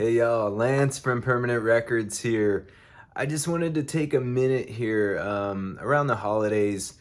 Hey y'all, Lance from Permanent Records here. I just wanted to take a minute here around the holidays.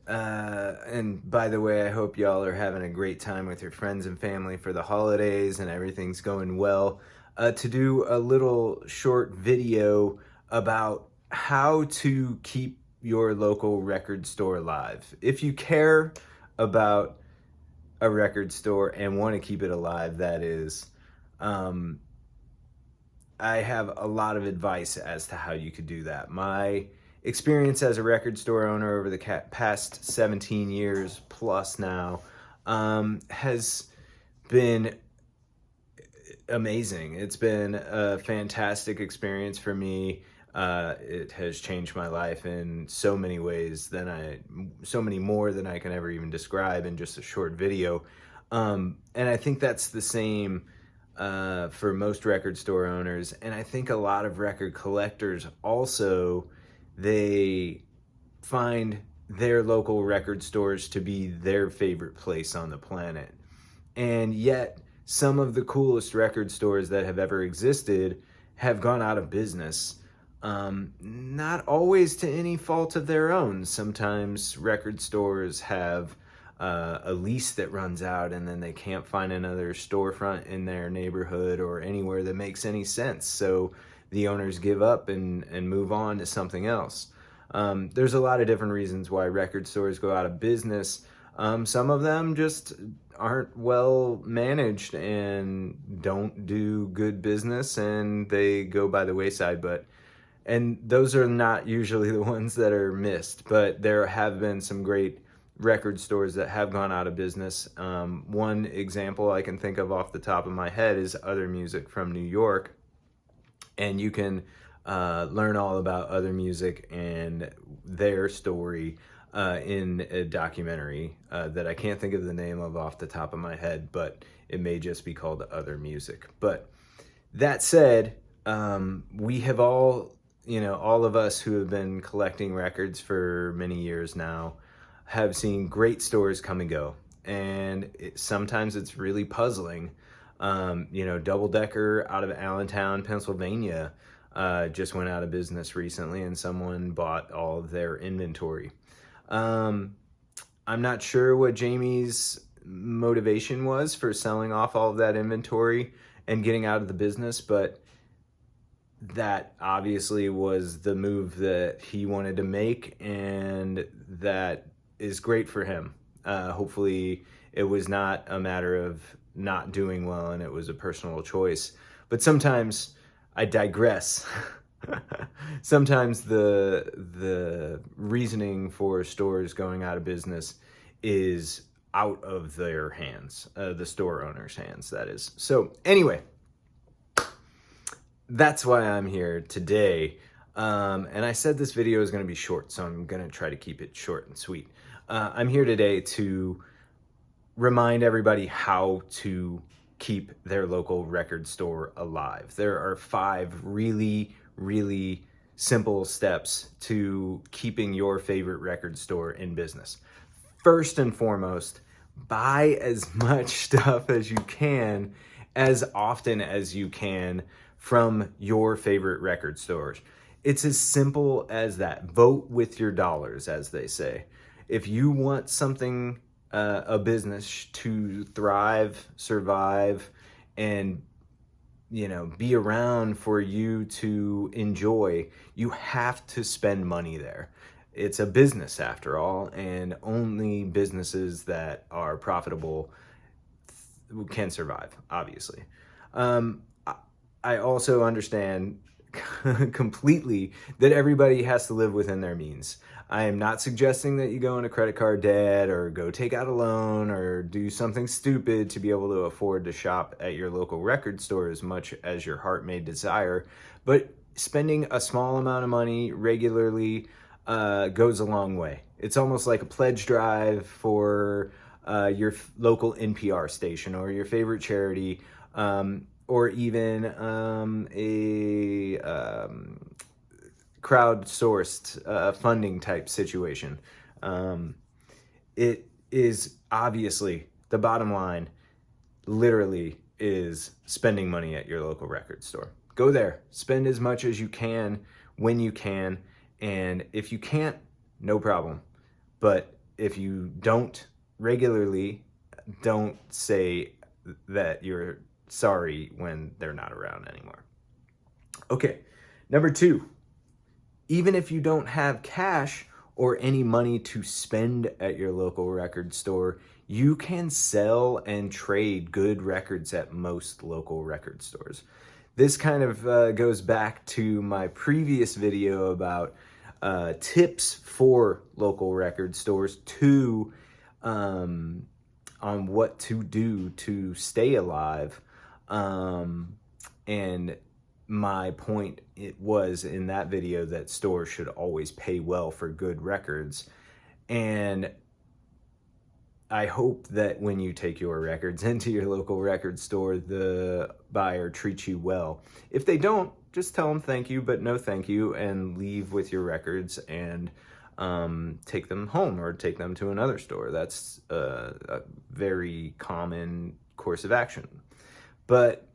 And by the way, I hope y'all are having a great time with your friends and family for the holidays and everything's going well. To do a little short video about how to keep your local record store alive. If you care about a record store and want to keep it alive, that is. Um, I have a lot of advice as to how you could do that. My experience as a record store owner over the past 17 years plus now has been amazing. It's been a fantastic experience for me. It has changed my life in so many ways so many more than I can ever even describe in just a short video. And I think that's the same for most record store owners. And I think a lot of record collectors also, they find their local record stores to be their favorite place on the planet. And yet, some of the coolest record stores that have ever existed have gone out of business. Not always to any fault of their own. Sometimes record stores have a lease that runs out and then they can't find another storefront in their neighborhood or anywhere that makes any sense. So the owners give up and move on to something else. There's a lot of different reasons why record stores go out of business. Some of them just aren't well managed and don't do good business and they go by the wayside. And those are not usually the ones that are missed, but there have been some great record stores that have gone out of business. One example I can think of off the top of my head is Other Music from New York. And you can learn all about Other Music and their story in a documentary that I can't think of the name of off the top of my head, but it may just be called Other Music. But that said, we have all of us who have been collecting records for many years now have seen great stores come and go. And sometimes it's really puzzling. Double Decker out of Allentown, Pennsylvania, just went out of business recently and someone bought all of their inventory. I'm not sure what Jamie's motivation was for selling off all of that inventory and getting out of the business, but that obviously was the move that he wanted to make, and that is great for him. Hopefully it was not a matter of not doing well and it was a personal choice. But sometimes I digress. Sometimes the reasoning for stores going out of business is out of their hands, the store owner's hands, that is. So anyway, that's why I'm here today. And I said this video is going to be short, so I'm going to try to keep it short and sweet. I'm here today to remind everybody how to keep their local record store alive. There are 5 really, really simple steps to keeping your favorite record store in business. First and foremost, buy as much stuff as you can, as often as you can, from your favorite record stores. It's as simple as that. Vote with your dollars, as they say. If you want something, a business to thrive, survive, and be around for you to enjoy, you have to spend money there. It's a business after all, and only businesses that are profitable can survive, obviously. I also understand completely that everybody has to live within their means. I am not suggesting that you go into credit card debt or go take out a loan or do something stupid to be able to afford to shop at your local record store as much as your heart may desire. But spending a small amount of money regularly goes a long way. It's almost like a pledge drive for your local NPR station or your favorite charity, or even a crowdsourced funding type situation. It is obviously the bottom line, literally is spending money at your local record store. Go there, spend as much as you can when you can, and if you can't, no problem. But if you don't regularly, don't say that you're sorry when they're not around anymore. Okay, number 2, even if you don't have cash or any money to spend at your local record store, you can sell and trade good records at most local record stores. This kind of goes back to my previous video about tips for local record stores on what to do to stay alive. And my point was in that video that stores should always pay well for good records. And I hope that when you take your records into your local record store, the buyer treats you well. If they don't, just tell them thank you, but no thank you, and leave with your records and take them home or take them to another store. That's a very common course of action. But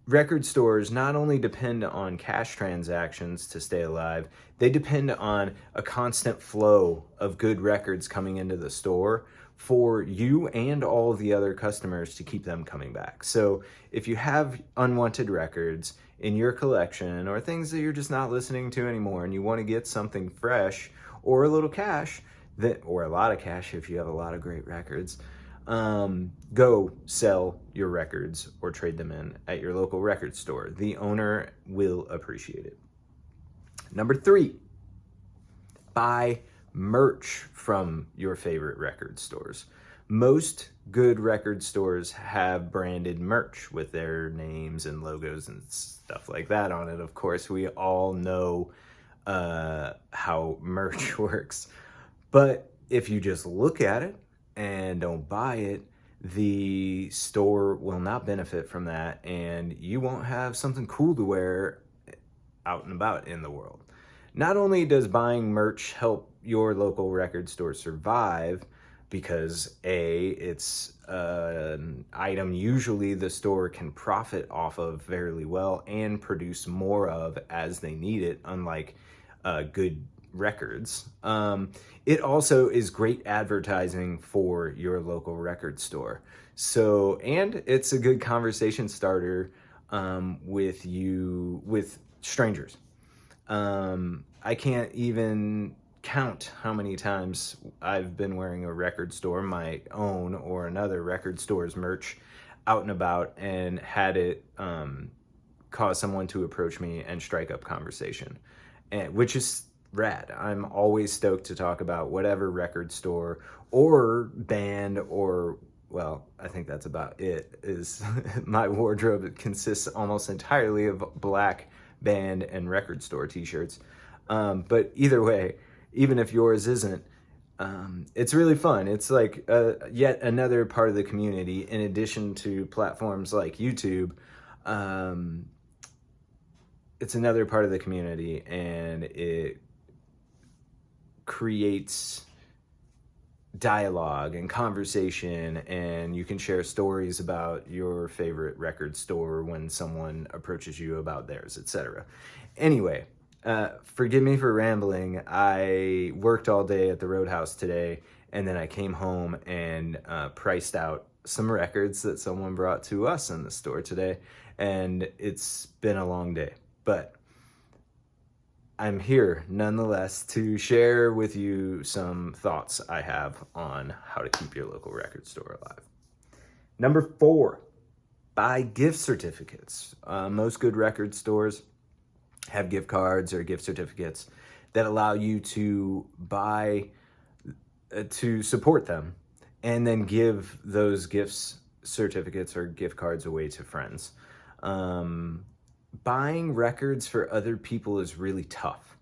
record stores not only depend on cash transactions to stay alive, they depend on a constant flow of good records coming into the store for you and all of the other customers to keep them coming back. So if you have unwanted records in your collection or things that you're just not listening to anymore and you want to get something fresh or a little cash, or a lot of cash if you have a lot of great records, go sell your records or trade them in at your local record store. The owner will appreciate it. Number 3, buy merch from your favorite record stores. Most good record stores have branded merch with their names and logos and stuff like that on it. Of course, we all know how merch works. But if you just look at it and don't buy it, the store will not benefit from that, and you won't have something cool to wear out and about in the world. Not only does buying merch help your local record store survive, because A, it's an item usually the store can profit off of fairly well and produce more of as they need it, unlike good records. It also is great advertising for your local record store. So, and it's a good conversation starter with strangers. I can't even count how many times I've been wearing a record store, my own or another record store's merch, out and about, and had it cause someone to approach me and strike up conversation, which is rad. I'm always stoked to talk about whatever record store or band or, well, I think that's about it. Is my wardrobe consists almost entirely of black band and record store t-shirts. But either way, even if yours isn't, it's really fun. It's like yet another part of the community in addition to platforms like YouTube. It's another part of the community, and it creates dialogue and conversation, and you can share stories about your favorite record store when someone approaches you about theirs, etc. Anyway, forgive me for rambling. I worked all day at the Roadhouse today, and then I came home and priced out some records that someone brought to us in the store today, and it's been a long day, but I'm here nonetheless to share with you some thoughts I have on how to keep your local record store alive. Number 4, buy gift certificates. Most good record stores have gift cards or gift certificates that allow you to buy to support them and then give those gifts certificates or gift cards away to friends. Buying records for other people is really tough.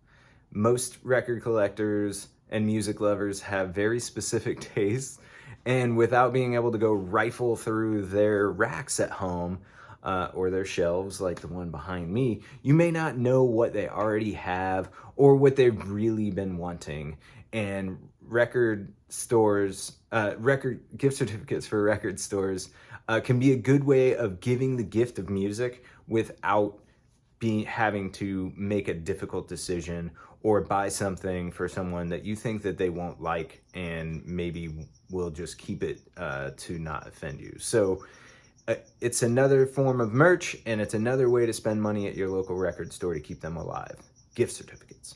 Most record collectors and music lovers have very specific tastes, and without being able to go rifle through their racks at home or their shelves like the one behind me, you may not know what they already have or what they've really been wanting. And record stores gift certificates for record stores can be a good way of giving the gift of music without having to make a difficult decision or buy something for someone that you think that they won't like and maybe will just keep it to not offend you. So it's another form of merch, and it's another way to spend money at your local record store to keep them alive. Gift certificates.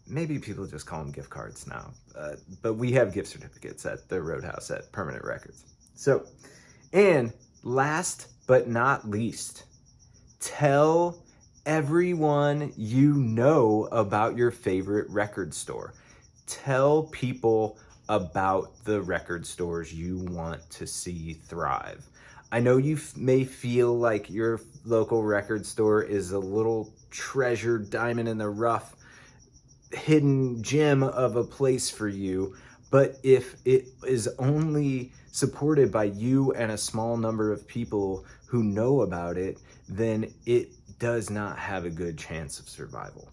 Maybe people just call them gift cards now, but we have gift certificates at the Roadhouse at Permanent Records. So, and last but not least, tell everyone you know about your favorite record store. Tell people about the record stores you want to see thrive. I know you may feel like your local record store is a little treasure diamond in the rough, hidden gem of a place for you, but if it is only supported by you and a small number of people who know about it, then it does not have a good chance of survival.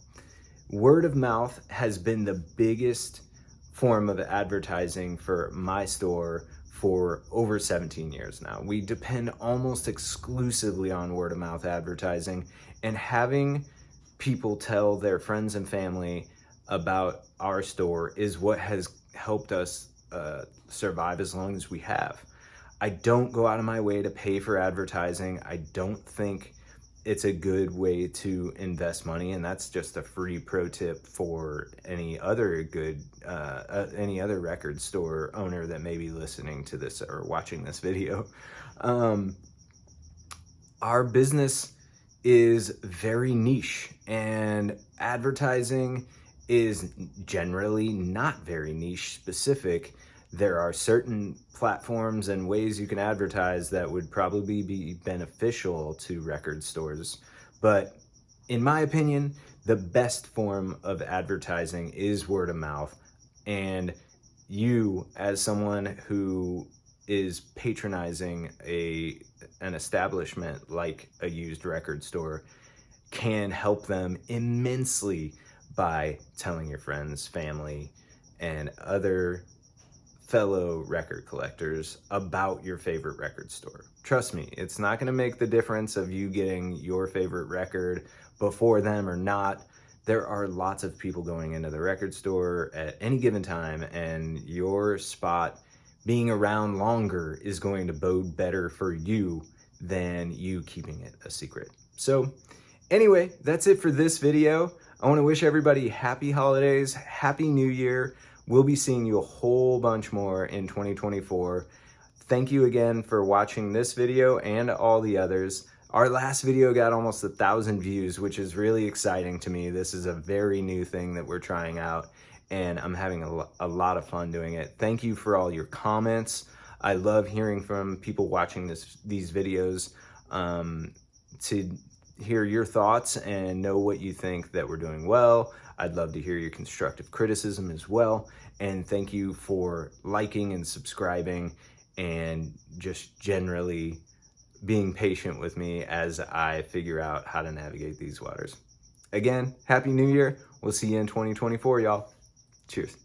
Word of mouth has been the biggest form of advertising for my store for over 17 years now. We depend almost exclusively on word of mouth advertising, and having people tell their friends and family about our store is what has helped us survive as long as we have. I don't go out of my way to pay for advertising. I don't think it's a good way to invest money, and that's just a free pro tip for any other any other record store owner that may be listening to this or watching this video. Our business is very niche, and advertising is generally not very niche specific. There are certain platforms and ways you can advertise that would probably be beneficial to record stores. But in my opinion, the best form of advertising is word of mouth. And you, as someone who is patronizing an establishment like a used record store, can help them immensely by telling your friends, family, and other fellow record collectors about your favorite record store. Trust me, it's not going to make the difference of you getting your favorite record before them or not. There are lots of people going into the record store at any given time, and your spot being around longer is going to bode better for you than you keeping it a secret. So anyway, that's it for this video. I want to wish everybody happy holidays, happy new year. We'll be seeing you a whole bunch more in 2024. Thank you again for watching this video and all the others. Our last video got almost 1,000 views, which is really exciting to me. This is a very new thing that we're trying out, and I'm having a lot of fun doing it. Thank you for all your comments. I love hearing from people watching these videos to hear your thoughts and know what you think that we're doing well. I'd love to hear your constructive criticism as well. And thank you for liking and subscribing and just generally being patient with me as I figure out how to navigate these waters. Again, Happy New Year. We'll see you in 2024, y'all. Cheers.